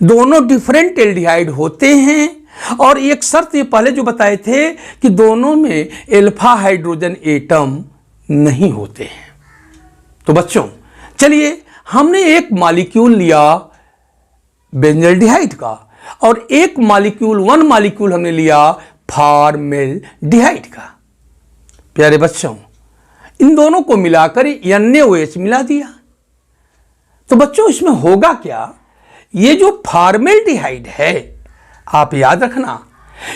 दोनों different aldehyde होते हैं और एक शर्त ये पहले जो बताए थे कि दोनों में अल्फा हाइड्रोजन एटम नहीं होते हैं। तो बच्चों चलिए, हमने एक मॉलिक्यूल लिया बेंजल्डिहाइड का और एक मॉलिक्यूल हमने लिया फॉर्मेल्डिहाइड का। प्यारे बच्चों, इन दोनों को मिलाकर NaOH मिला दिया। तो बच्चों इसमें होगा क्या, ये जो फॉर्मेल्डिहाइड है, आप याद रखना,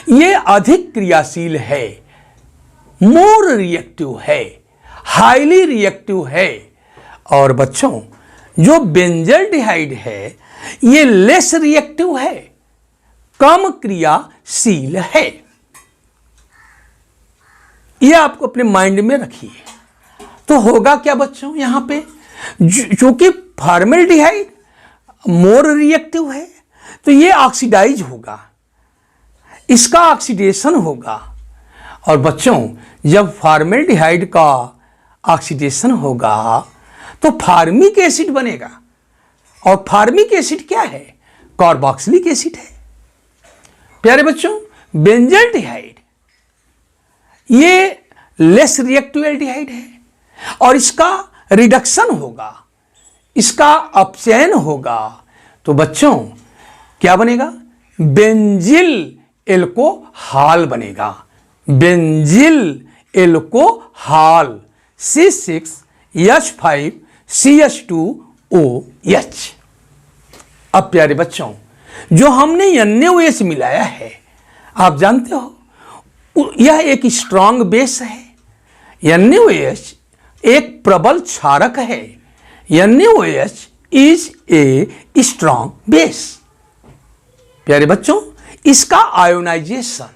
ये अधिक क्रियाशील है, मोर रिएक्टिव है, हाईली रिएक्टिव है। और बच्चों जो बेंजल्डिहाइड है ये लेस रिएक्टिव है, कम क्रियाशील है। ये आपको अपने माइंड में रखिए। तो होगा क्या बच्चों, यहां पे चूंकि फॉर्मेल्डिहाइड मोर रिएक्टिव है तो ये ऑक्सीडाइज होगा, इसका ऑक्सीडेशन होगा। और बच्चों जब फॉर्मेल्डिहाइड का ऑक्सीडेशन होगा तो फॉर्मिक एसिड बनेगा। और फॉर्मिक एसिड क्या है, कार्बोक्सिलिक एसिड है। प्यारे बच्चों बेंजल्डिहाइड ये लेस रिएक्टिव एल्डिहाइड है और इसका रिडक्शन होगा, इसका अपचयन होगा। तो बच्चों क्या बनेगा, बेंजिल एल्कोहॉल बनेगा, बेंजिल एल्कोहॉल C6H5CH2OH। अब प्यारे बच्चों जो हमने NaOH मिलाया है, आप जानते हो यह एक स्ट्रॉन्ग बेस है। NaOH एक प्रबल क्षारक है। NaOH is a strong base. प्यारे बच्चों इसका आयोनाइजेशन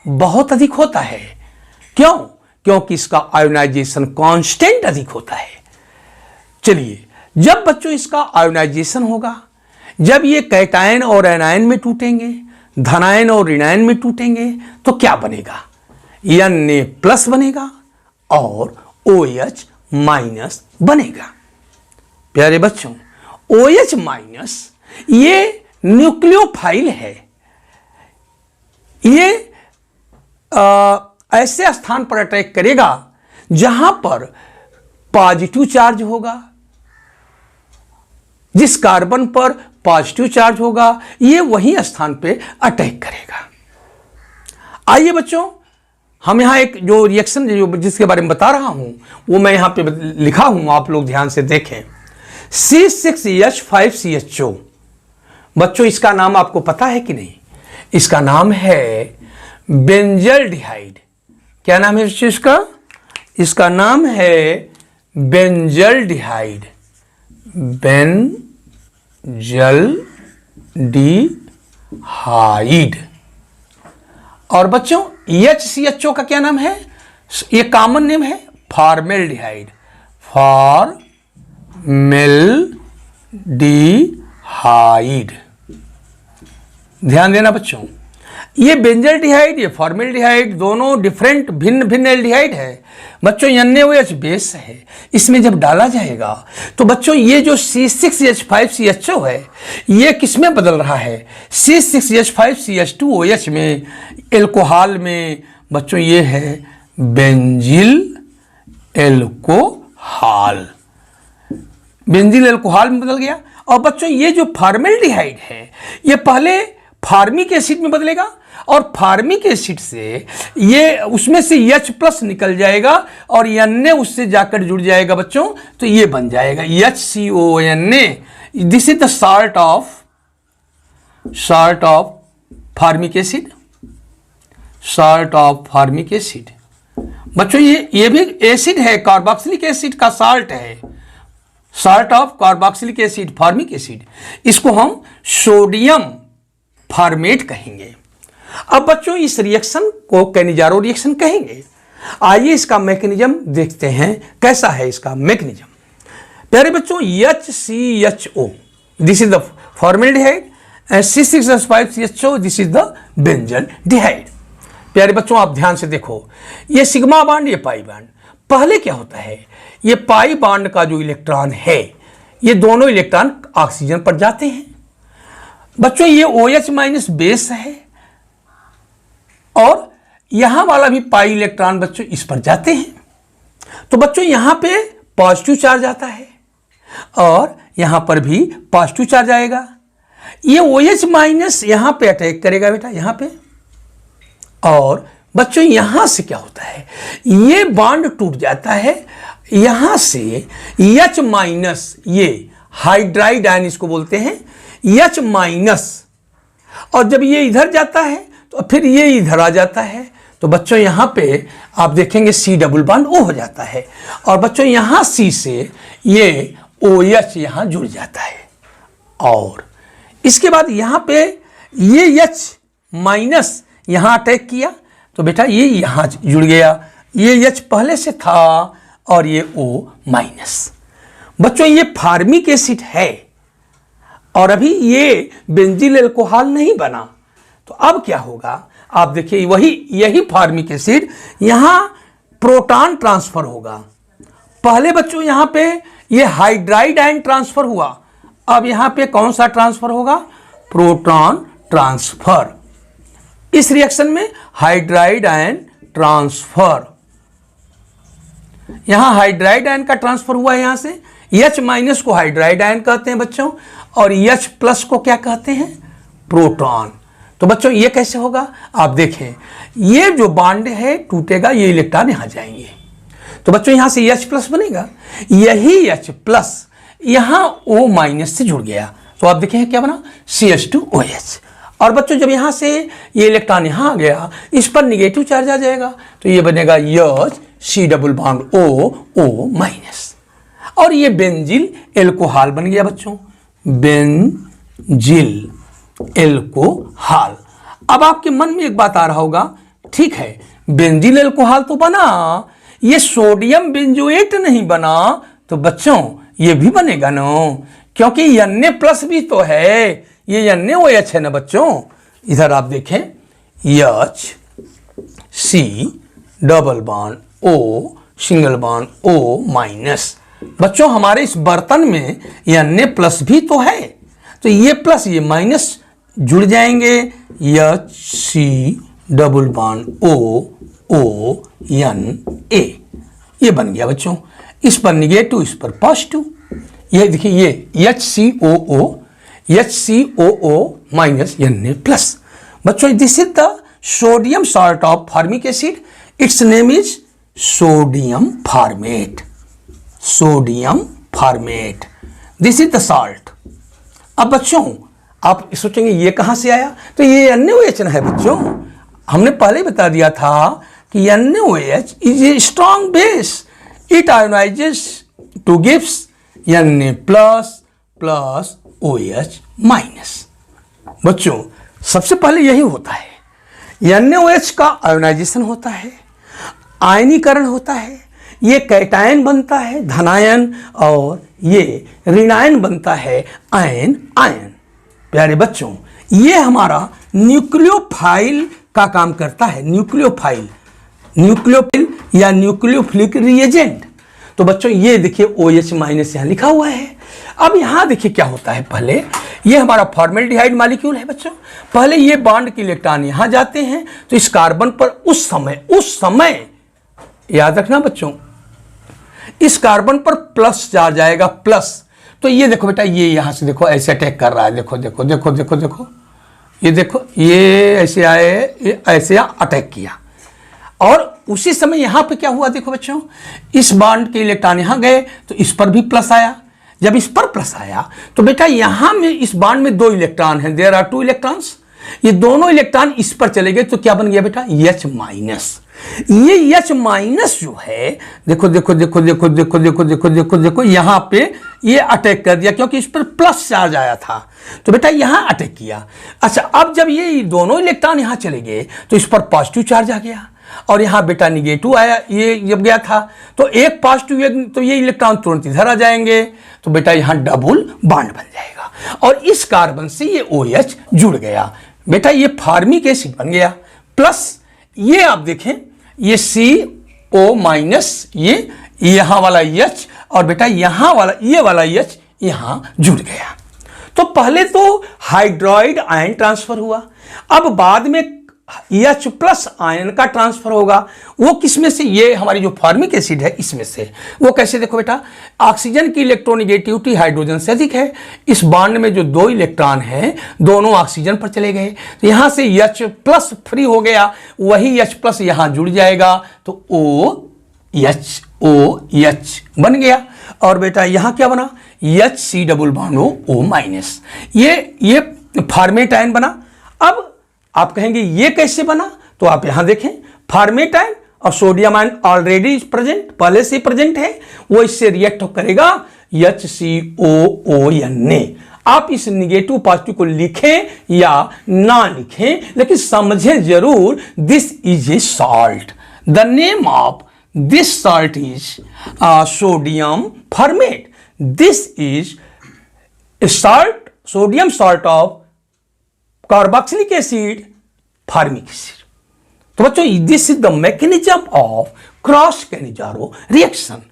बहुत अधिक होता है। क्यों? क्योंकि इसका आयोनाइजेशन कांस्टेंट अधिक होता है। चलिए, जब बच्चों इसका आयोनाइजेशन होगा, जब ये कैटायन और एनायन में टूटेंगे, धनायन और ऋणायन में टूटेंगे, तो क्या बनेगा, Na+ बनेगा और OH- बनेगा। प्यारे बच्चों OH- ये न्यूक्लियोफाइल है। ये ऐसे स्थान पर अटैक करेगा जहां पर पॉजिटिव चार्ज होगा, जिस कार्बन पर पॉजिटिव चार्ज होगा ये वही स्थान पे अटैक करेगा। आइए बच्चों, हम यहां एक जो रिएक्शन जिसके बारे में बता रहा हूं वो मैं यहां पे लिखा हूं, आप लोग ध्यान से देखें। C6H5CHO। बच्चों इसका नाम आपको पता है कि नहीं? इसका नाम है बेंजल्डिहाइड। क्या नाम है इस चीज का? इसका नाम है बेंजल्डिहाइड, बेंजल्डिहाइड। और बच्चों HCHO का क्या नाम है? ये कॉमन नेम है फॉर्मेल्डिहाइड, फॉर्मेल्डिहाइड। ध्यान देना बच्चों, ये बेंजल्डिहाइड, ये फॉर्मेल्डिहाइड दोनों डिफरेंट भिन्न एल्डिहाइड है। बच्चों NaOH बेस है, इसमें जब डाला जाएगा तो बच्चों ये जो C6H5CHO है ये किस में बदल रहा है? C6H5CH2OH में, एल्कोहल में। बच्चों ये है बेंजिल एल्कोहल, बेंजिल एल्कोहल में बदल गया। और बच्चों ये जो फॉर्मेल्डिहाइड है ये पहले फार्मिक एसिड में बदलेगा और फार्मिक एसिड से ये उसमें से H+ निकल जाएगा और Na उससे जाकर जुड़ जाएगा बच्चों, तो ये बन जाएगा HCONA। This is the salt of formic acid, salt of formic acid. बच्चों ये भी एसिड है, कार्बोक्सिलिक एसिड का साल्ट है, salt of carboxylic acid, formic acid. इसको हम सोडियम फॉर्मेट कहेंगे। अब बच्चों इस रिएक्शन को कैनिजारो रिएक्शन कहेंगे। आइए इसका मैकेनिज्म देखते हैं, कैसा है इसका मैकेनिज्म। प्यारे बच्चों HCHO, this is the formaldehyde, and C6H5CHO, this is the benzaldehyde. प्यारे बच्चों आप ध्यान से देखो, ये सिग्मा बॉन्ड, ये पाई बॉन्ड। पहले क्या होता है, ये पाई बॉन्ड का जो इलेक्ट्रॉन है, ये दोनों इलेक्ट्रॉन ऑक्सीजन पर जाते हैं। बच्चों ये OH माइनस बेस है और यहां वाला भी पाई इलेक्ट्रॉन बच्चों इस पर जाते हैं। तो बच्चों यहां पे पॉजिटिव चार्ज आता है और यहां पर भी पॉजिटिव चार्ज आएगा। ये OH माइनस यहां पे अटैक करेगा बेटा, यहां पे। और बच्चों यहां से क्या होता है, ये बॉन्ड टूट जाता है, यहां से H माइनस, ये हाइड्राइड आयन इसको बोलते हैं, H माइनस, और जब ये इधर जाता है तो फिर ये इधर आ जाता है। तो बच्चों यहां पे आप देखेंगे C डबल बॉन्ड O हो जाता है और बच्चों यहां C से ये OH यहां जुड़ जाता है। और इसके बाद यहां पे ये H माइनस यहां अटैक किया तो बेटा ये यहां जुड़ गया, ये H पहले से था और ये O माइनस। बच्चों ये फार्मिक एसिड है और अभी ये बेंजील अल्कोहल नहीं बना। तो अब क्या होगा, आप देखिए यही फार्मिक एसिड यहां प्रोटॉन ट्रांसफर होगा। पहले बच्चों यहां पे ये हाइड्राइड आयन ट्रांसफर हुआ, अब यहां पे कौन सा ट्रांसफर होगा, प्रोटॉन ट्रांसफर। इस रिएक्शन में हाइड्राइड आयन ट्रांसफर, यहां हाइड्राइड आयन का ट्रांसफर हुआ है, यहां से H माइनस को हाइड्राइड आयन कहते हैं बच्चों और H प्लस को क्या कहते हैं, प्रोटॉन। तो बच्चों ये कैसे होगा, आप देखें ये जो बॉन्ड है टूटेगा, ये इलेक्ट्रॉन यहां जाएंगे तो बच्चों यहां से H प्लस बनेगा, यही H प्लस यहां O माइनस से जुड़ गया तो आप देखें क्या बना, CH2OH। और बच्चों जब यहां से ये इलेक्ट्रॉन यहां आ गया, इस पर निगेटिव चार्ज आ जाएगा तो ये बनेगा H C double bond O minus और ये बेंजील एल्कोहल बन गया बच्चों, बेंजील एल्कोहल। अब आपके मन में एक बात आ रहा होगा, ठीक है बेंजील एल्कोहल तो बना, ये सोडियम बेंजोएट नहीं बना, तो बच्चों ये भी बनेगा ना, क्योंकि Na प्लस भी तो है, ये NaOH है ना बच्चों। इधर आप देखें H C double bond O single bond O minus. बच्चों हमारे इस बर्तन में Na प्लस भी तो है, तो ये प्लस ये माइनस जुड़ जाएंगे, HC डबल बॉन्ड ONA, ये बन गया बच्चों। इस पर निगेटिव, इस पर पॉजिटिव, ये देखिए ये HCOO माइनस Na प्लस। बच्चों this is the sodium salt of formic acid, it's name is sodium format, sodium format, this is the salt. अब बच्चों आप सोचेंगे ये कहां से आया, तो ये NaOH है बच्चों। हमने पहले बता दिया था कि NaOH is a strong base, it ionizes to gives Na plus plus OH minus. बच्चों सबसे पहले यही होता है, NaOH का आयोनाइजेशन होता है, आयनीकरण होता है, ये कैटायन बनता है धनायन और ये ऋणायन बनता है आयन आयन। प्यारे बच्चों ये हमारा न्यूक्लियोफाइल का काम करता है, न्यूक्लियोफाइल या न्यूक्लियोफिलिक रिएजेंट। तो बच्चों ये देखिए OH माइनस यहाँ लिखा हुआ है। अब यहाँ देखिए क्या होता है, पहले ये हमारा फॉर्मेल्डिहाइड मॉलिक्यूल है बच्चों, पहले ये बॉन्ड के इलेक्ट्रॉन यहाँ जाते हैं तो इस कार्बन पर उस समय याद रखना बच्चों, इस कार्बन पर प्लस चार्ज आएगा, प्लस। तो ये देखो बेटा, ये यहां से देखो ऐसे अटैक कर रहा है, देखो देखो देखो देखो देखो, ये देखो ये ऐसे आए, ये ऐसे अटैक किया और उसी समय यहां पे क्या हुआ, देखो बच्चों इस बॉन्ड के इलेक्ट्रॉन यहां गए तो इस पर भी प्लस आया। जब इस पर प्लस आया तो बेटा यहां में इस बॉन्ड में 2 इलेक्ट्रॉन हैं, देयर आर 2 इलेक्ट्रॉन्स, ये दोनों इलेक्ट्रॉन इस पर चले गए तो क्या बन गया बेटा, H माइनस। ये H माइनस जो है देखो देखो देखो देखो देखो देखो देखो देखो देखो यहां पे ये अटैक कर दिया क्योंकि इस पर प्लस चार्ज आया था, तो बेटा यहां अटैक किया। अच्छा अब जब ये दोनों इलेक्ट्रॉन यहां चले गए तो इस पर पॉजिटिव चार्ज आ गया और यहां बेटा निगेटिव आया, ये जब गया था तो एक पॉजिटिव, तो ये इलेक्ट्रॉन तुरंत इधर आ जाएंगे तो बेटा यहां डबल बॉन्ड बन जाएगा और इस कार्बन से ये OH जुड़ गया, बेटा ये फार्मिक एसिड बन गया। प्लस ये आप देखें ये CO माइनस, ये यहां वाला H और बेटा यहां वाला ये वाला H यहां जुड़ गया। तो पहले तो हाइड्रोइड आयन ट्रांसफर हुआ। अब बाद में H प्लस आयन का ट्रांसफर होगा, वो किसमें से, ये हमारी जो फॉर्मिक एसिड है इसमें से। वो कैसे, देखो बेटा, ऑक्सीजन की इलेक्ट्रोनिगेटिविटी हाइड्रोजन से अधिक है, इस बॉन्ड में जो 2 इलेक्ट्रॉन हैं दोनों ऑक्सीजन पर चले गए, तो यहां से H प्लस फ्री हो गया, वही H प्लस यहां जुड़ जाएगा तो OH बन गया। और बेटा यहां क्या बना, HC double bond O minus, ये फॉर्मेट आयन बना। अब आप कहेंगे ये कैसे बना, तो आप यहां देखें, फॉर्मेट आयन और सोडियम आयन ऑलरेडी प्रेजेंट, पहले से प्रेजेंट है, वो इससे रिएक्ट करेगा HCOONA। आप इस निगेटिव पॉजिटिव को लिखें या ना लिखें, लेकिन समझें जरूर, this is a salt. The name of this salt is sodium format. This is salt, sodium salt of carboxylic acid, formic acid. तो बच्चों, this is the mechanism of cross Cannizzaro reaction.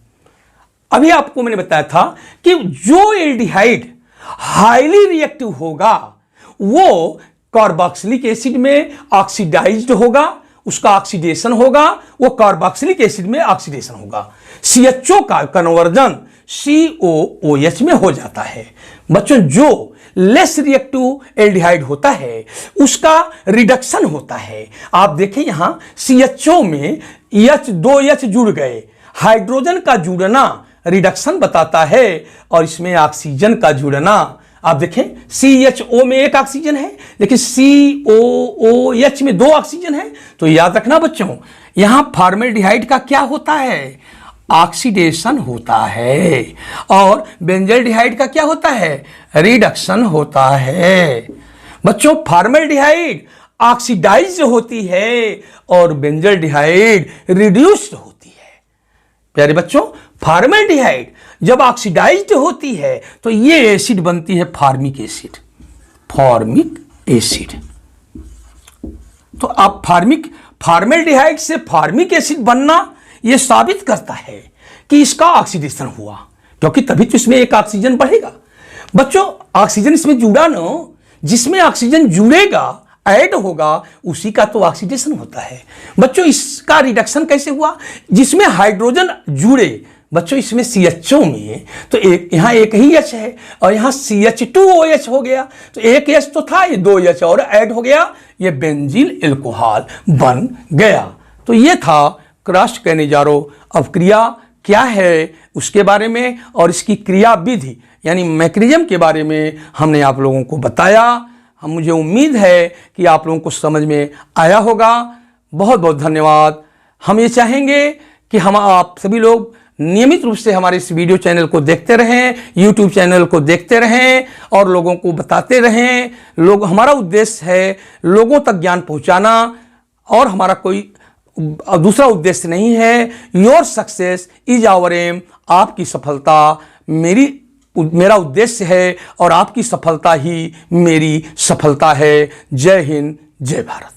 अभी आपको मैंने बताया था कि जो एल्डिहाइड हाईली रिएक्टिव होगा वो कार्बोक्सिलिक एसिड में ऑक्सीडाइज्ड होगा, उसका ऑक्सीडेशन होगा, वो कार्बोक्सिलिक एसिड में ऑक्सीडेशन होगा, CHO का कन्वर्जन COOH में हो जाता है। बच्चों, जो लेस रिएक्टिव एल्डिहाइड होता है उसका रिडक्शन होता है। आप देखें यहां CHO में दो H जुड़ गए, हाइड्रोजन का जुड़ना रिडक्शन बताता है, और इसमें ऑक्सीजन का जुड़ना, आप देखें CHO में 1 ऑक्सीजन है, लेकिन COOH में 2 ऑक्सीजन है। तो याद रखना बच्चों, यहां फॉर्मेल्डिहाइड का क्या होता है, ऑक्सीडेशन होता है, और बेंजल्डिहाइड का क्या होता है, रिडक्शन होता है। बच्चों, फॉर्मेल्डिहाइड ऑक्सीडाइज्ड होती है और बेंजल्डिहाइड रिड्यूस्ड होती है। प्यारे बच्चों, फॉर्मेल्डिहाइड जब ऑक्सीडाइज्ड होती है तो ये एसिड बनती है फॉर्मिक एसिड, फॉर्मिक एसिड। तो अब फॉर्मेल्डिहाइड से फॉर्मिक एसिड बनना यह साबित करता है कि इसका ऑक्सीडेशन हुआ, क्योंकि तभी तो इसमें 1 ऑक्सीजन बढ़ेगा। बच्चों, ऑक्सीजन इसमें जुड़ा न, जिसमें ऑक्सीजन जुड़ेगा, ऐड होगा, उसी का तो ऑक्सीडेशन होता है। बच्चों, इसका रिडक्शन कैसे हुआ, जिसमें हाइड्रोजन जुड़े। बच्चों, इसमें CHO में तो यहां 1 ही H है और यहां CH2OH हो गया, तो 1 H तो था, ये 2 H और ऐड हो गया, ये बेंजील एल्कोहल बन गया। तो ये था क्रॉस कैनिजारो। अब क्रिया क्या है उसके बारे में और इसकी क्रिया विधि यानी मैकेनिज्म के बारे में हमने आप लोगों को बताया। मुझे उम्मीद है कि आप लोगों को समझ में आया होगा। बहुत बहुत धन्यवाद। हम ये चाहेंगे कि आप सभी लोग नियमित रूप से हमारे इस वीडियो चैनल को देखते रहें, यूट्यूब चैनल को देखते रहें और लोगों को बताते रहें। हमारा उद्देश्य है लोगों तक ज्ञान पहुंचाना और हमारा कोई दूसरा उद्देश्य नहीं है। Your success is our aim, आपकी सफलता मेरा उद्देश्य है और आपकी सफलता ही मेरी सफलता है। जय हिंद, जय भारत।